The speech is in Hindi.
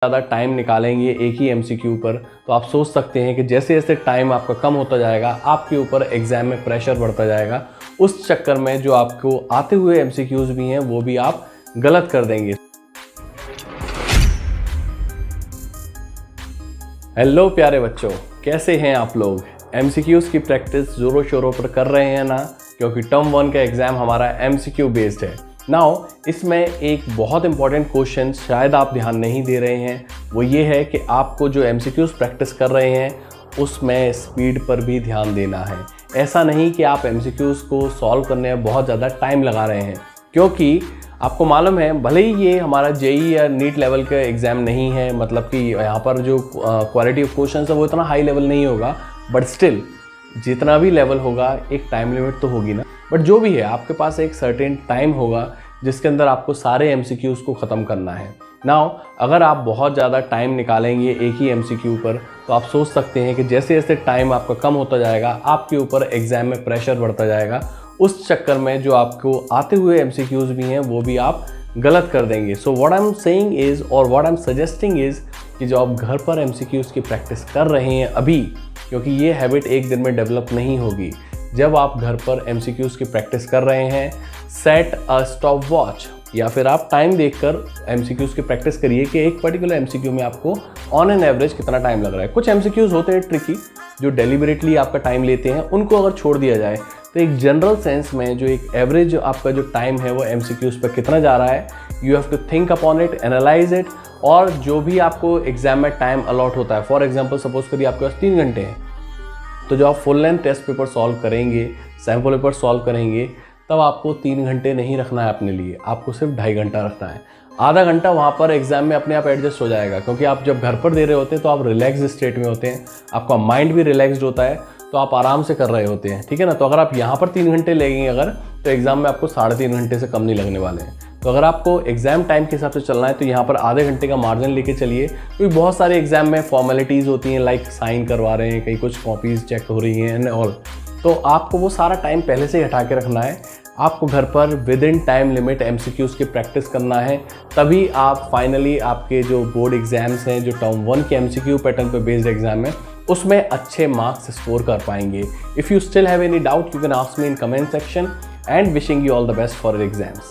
ज़्यादा टाइम निकालेंगे एक ही एमसीक्यू पर, तो आप सोच सकते हैं कि जैसे जैसे टाइम आपका कम होता जाएगा आपके ऊपर एग्ज़ाम में प्रेशर बढ़ता जाएगा। उस चक्कर में जो आपको आते हुए एमसीक्यूज़ भी हैं वो भी आप गलत कर देंगे। हेलो प्यारे बच्चों, कैसे हैं आप लोग? एमसीक्यूज़ की प्रैक्टिस ज़ोरों शोरों पर कर रहे हैं ना? क्योंकि टर्म 1 का एग्ज़ाम हमारा एमसीक्यू बेस्ड है। नाउ इसमें एक बहुत इंपॉर्टेंट क्वेश्चन शायद आप ध्यान नहीं दे रहे हैं, वो ये है कि आपको जो एमसीक्यूज़ प्रैक्टिस कर रहे हैं उसमें स्पीड पर भी ध्यान देना है। ऐसा नहीं कि आप एमसीक्यूज़ को सॉल्व करने में बहुत ज़्यादा टाइम लगा रहे हैं, क्योंकि आपको मालूम है भले ही ये हमारा जेई या नीट लेवल का एग्ज़ाम नहीं है, मतलब कि यहाँ पर जो क्वालिटी ऑफ क्वेश्चन है वो इतना हाई लेवल नहीं होगा, बट स्टिल जितना भी लेवल होगा एक टाइम लिमिट तो होगी ना। बट जो भी है आपके पास एक सर्टेन टाइम होगा जिसके अंदर आपको सारे एमसीक्यूज़ को ख़त्म करना है। नाउ अगर आप बहुत ज़्यादा टाइम निकालेंगे एक ही एमसीक्यू पर, तो आप सोच सकते हैं कि जैसे जैसे टाइम आपका कम होता जाएगा आपके ऊपर एग्ज़ाम में प्रेशर बढ़ता जाएगा। उस चक्कर में जो आपको आते हुए एमसीक्यूज़ भी हैं वो भी आप गलत कर देंगे। So what I am saying is और what I am suggesting is कि जो आप घर पर एमसीक्यूज़ की प्रैक्टिस कर रहे हैं अभी, क्योंकि ये हैबिट एक दिन में डेवलप नहीं होगी। जब आप घर पर एमसीक्यूज़ की प्रैक्टिस कर रहे हैं, सेट अ स्टॉप वॉच या फिर आप टाइम देखकर एमसीक्यूज़ की प्रैक्टिस करिए कि एक पर्टिकुलर एमसीक्यू में आपको ऑन एन एवरेज कितना टाइम लग रहा है। कुछ एमसीक्यूज़ होते हैं ट्रिकी जो डेलिबरेटली आपका टाइम लेते हैं, उनको अगर छोड़ दिया जाए तो एक जनरल सेंस में जो एक एवरेज आपका जो टाइम है वो एमसीक्यूज़ पर कितना जा रहा है, you have to think upon it, analyse it. और जो भी आपको एग्जाम में टाइम अलॉट होता है, फॉर एग्जांपल सपोज करिए आपके पास 3 घंटे हैं, तो जो आप full length test paper solve करेंगे, सैम्पल पेपर सॉल्व करेंगे, तब आपको 3 घंटे नहीं रखना है अपने लिए, आपको सिर्फ 2.5 घंटा रखना है। आधा घंटा वहाँ पर एग्जाम में अपने आप एडजस्ट हो जाएगा, क्योंकि आप जब घर पर दे रहे होते हैं तो आप रिलैक्स स्टेट में होते हैं, आपका माइंड भी रिलैक्सड होता है, तो आप आराम से कर रहे होते हैं, ठीक है ना। तो अगर आप यहाँ पर 3 घंटे लगेंगे अगर, तो एग्जाम में आपको 3.5 घंटे से कम नहीं लगने वाले हैं। तो अगर आपको एग्जाम टाइम के हिसाब से चलना है तो यहाँ पर आधे घंटे का मार्जिन लेके चलिए, क्योंकि बहुत सारे एग्जाम में फॉर्मेलिटीज़ होती हैं, लाइक साइन करवा रहे हैं, कहीं कुछ कॉपीज़ चेक हो रही हैं एंड ऑल, तो आपको वो सारा टाइम पहले से ही हटा के रखना है। आपको घर पर with in time limit MCQs की प्रैक्टिस करना है, तभी आप फाइनली आपके जो बोर्ड एग्जाम्स हैं, जो टर्म 1 के एमसीक्यू पैटर्न पर बेस्ड एग्जाम है, उसमें अच्छे मार्क्स स्कोर कर पाएंगे। If you still have any doubt you can ask me in comment section, and wishing you all the best for your exams.